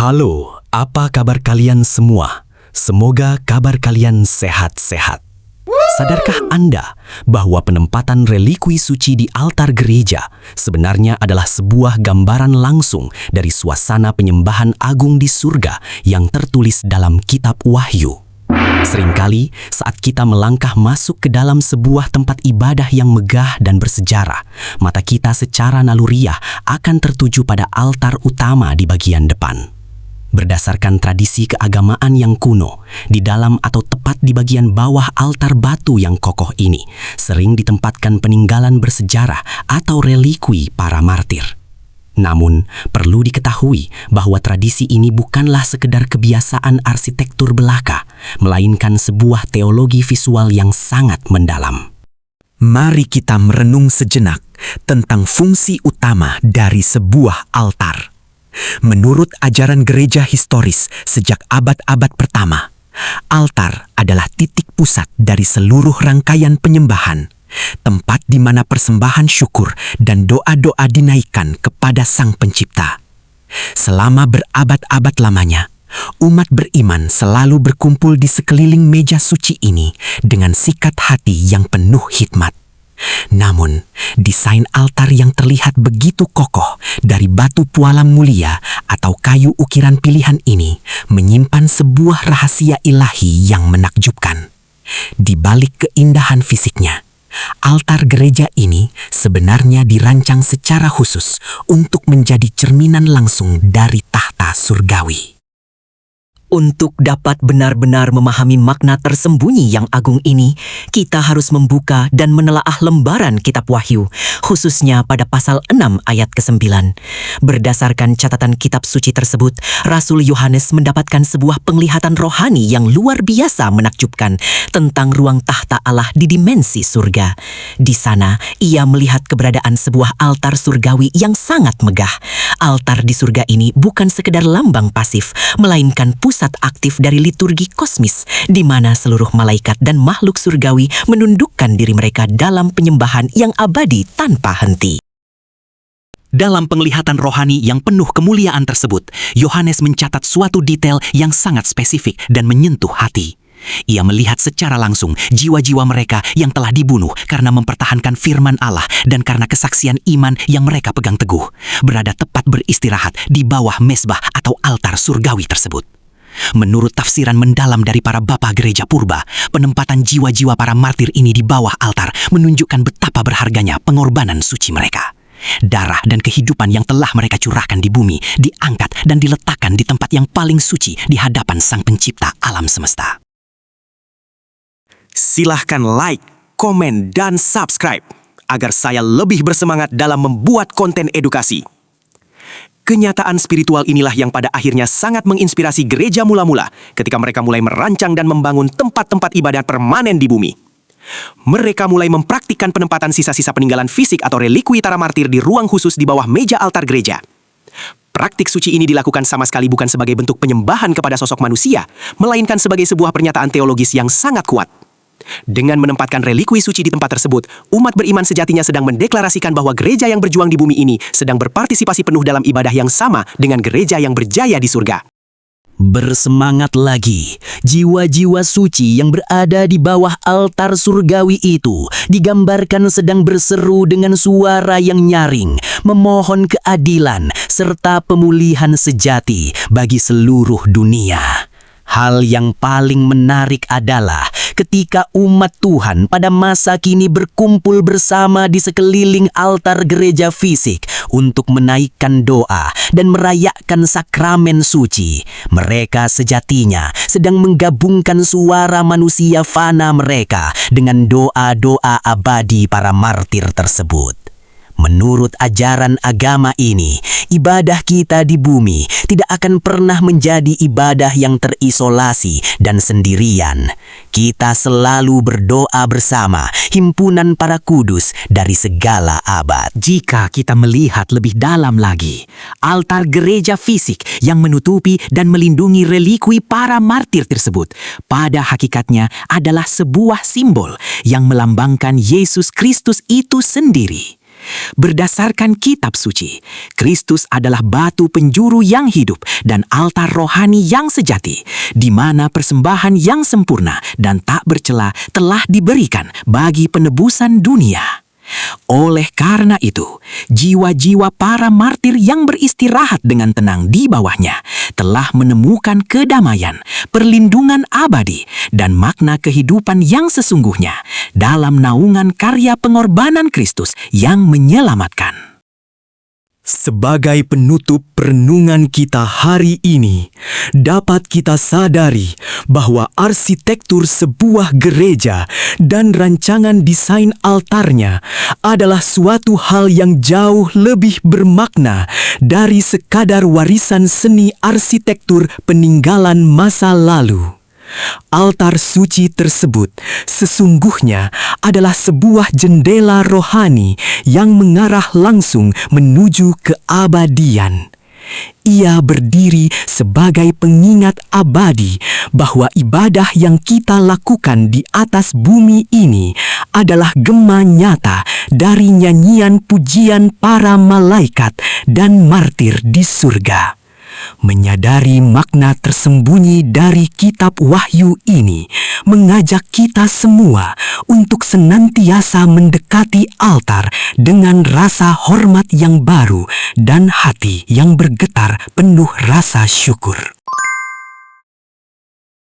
Halo, apa kabar kalian semua? Semoga kabar kalian sehat-sehat. Sadarkah Anda bahwa penempatan relikui suci di altar gereja sebenarnya adalah sebuah gambaran langsung dari suasana penyembahan agung di surga yang tertulis dalam kitab Wahyu? Seringkali saat kita melangkah masuk ke dalam sebuah tempat ibadah yang megah dan bersejarah, mata kita secara naluriah akan tertuju pada altar utama di bagian depan. Berdasarkan tradisi keagamaan yang kuno, di dalam atau tepat di bagian bawah altar batu yang kokoh ini, sering ditempatkan peninggalan bersejarah atau relikui para martir. Namun, perlu diketahui bahwa tradisi ini bukanlah sekedar kebiasaan arsitektur belaka, melainkan sebuah teologi visual yang sangat mendalam. Mari kita merenung sejenak tentang fungsi utama dari sebuah altar. Menurut ajaran gereja historis sejak abad-abad pertama, altar adalah titik pusat dari seluruh rangkaian penyembahan, tempat di mana persembahan syukur dan doa-doa dinaikkan kepada Sang Pencipta. Selama berabad-abad lamanya, umat beriman selalu berkumpul di sekeliling meja suci ini dengan sikat hati yang penuh hikmat. Namun, desain altar yang terlihat begitu kokoh dari batu pualam mulia atau kayu ukiran pilihan ini menyimpan sebuah rahasia ilahi yang menakjubkan. Di balik keindahan fisiknya, altar gereja ini sebenarnya dirancang secara khusus untuk menjadi cerminan langsung dari tahta surgawi. Untuk dapat benar-benar memahami makna tersembunyi yang agung ini, kita harus membuka dan menelaah lembaran kitab Wahyu, khususnya pada pasal 6 ayat ke-9. Berdasarkan catatan kitab suci tersebut, Rasul Yohanes mendapatkan sebuah penglihatan rohani yang luar biasa menakjubkan tentang ruang tahta Allah di dimensi surga. Di sana, ia melihat keberadaan sebuah altar surgawi yang sangat megah. Altar di surga ini bukan sekedar lambang pasif, melainkan pusat aktif dari liturgi kosmis, di mana seluruh malaikat dan makhluk surgawi menundukkan diri mereka dalam penyembahan yang abadi tanpa henti. Dalam penglihatan rohani yang penuh kemuliaan tersebut, Yohanes mencatat suatu detail yang sangat spesifik dan menyentuh hati. Ia melihat secara langsung jiwa-jiwa mereka yang telah dibunuh karena mempertahankan firman Allah dan karena kesaksian iman yang mereka pegang teguh, berada tepat beristirahat di bawah mezbah atau altar surgawi tersebut. Menurut tafsiran mendalam dari para bapa gereja purba, penempatan jiwa-jiwa para martir ini di bawah altar menunjukkan betapa berharganya pengorbanan suci mereka. Darah dan kehidupan yang telah mereka curahkan di bumi diangkat dan diletakkan di tempat yang paling suci di hadapan Sang Pencipta alam semesta. Silahkan like, komen, dan subscribe agar saya lebih bersemangat dalam membuat konten edukasi. Kenyataan spiritual inilah yang pada akhirnya sangat menginspirasi gereja mula-mula ketika mereka mulai merancang dan membangun tempat-tempat ibadat permanen di bumi. Mereka mulai mempraktikkan penempatan sisa-sisa peninggalan fisik atau relikui para martir di ruang khusus di bawah meja altar gereja. Praktik suci ini dilakukan sama sekali bukan sebagai bentuk penyembahan kepada sosok manusia, melainkan sebagai sebuah pernyataan teologis yang sangat kuat. Dengan menempatkan relikui suci di tempat tersebut, umat beriman sejatinya sedang mendeklarasikan bahwa gereja yang berjuang di bumi ini sedang berpartisipasi penuh dalam ibadah yang sama dengan gereja yang berjaya di surga. Bersemangat lagi, jiwa-jiwa suci yang berada di bawah altar surgawi itu digambarkan sedang berseru dengan suara yang nyaring, memohon keadilan serta pemulihan sejati bagi seluruh dunia. Hal yang paling menarik adalah ketika umat Tuhan pada masa kini berkumpul bersama di sekeliling altar gereja fisik untuk menaikkan doa dan merayakan sakramen suci, mereka sejatinya sedang menggabungkan suara manusia fana mereka dengan doa-doa abadi para martir tersebut. Menurut ajaran agama ini, ibadah kita di bumi tidak akan pernah menjadi ibadah yang terisolasi dan sendirian. Kita selalu berdoa bersama himpunan para kudus dari segala abad. Jika kita melihat lebih dalam lagi, altar gereja fisik yang menutupi dan melindungi relikui para martir tersebut pada hakikatnya adalah sebuah simbol yang melambangkan Yesus Kristus itu sendiri. Berdasarkan kitab suci, Kristus adalah batu penjuru yang hidup dan altar rohani yang sejati, di mana persembahan yang sempurna dan tak bercela telah diberikan bagi penebusan dunia. Oleh karena itu, jiwa-jiwa para martir yang beristirahat dengan tenang di bawahnya telah menemukan kedamaian, perlindungan abadi, dan makna kehidupan yang sesungguhnya dalam naungan karya pengorbanan Kristus yang menyelamatkan. Sebagai penutup renungan kita hari ini, dapat kita sadari bahwa arsitektur sebuah gereja dan rancangan desain altarnya adalah suatu hal yang jauh lebih bermakna dari sekadar warisan seni arsitektur peninggalan masa lalu. Altar suci tersebut sesungguhnya adalah sebuah jendela rohani yang mengarah langsung menuju keabadian. Ia berdiri sebagai pengingat abadi bahwa ibadah yang kita lakukan di atas bumi ini adalah gema nyata dari nyanyian pujian para malaikat dan martir di surga. Menyadari makna tersembunyi dari kitab Wahyu ini mengajak kita semua untuk senantiasa mendekati altar dengan rasa hormat yang baru dan hati yang bergetar penuh rasa syukur.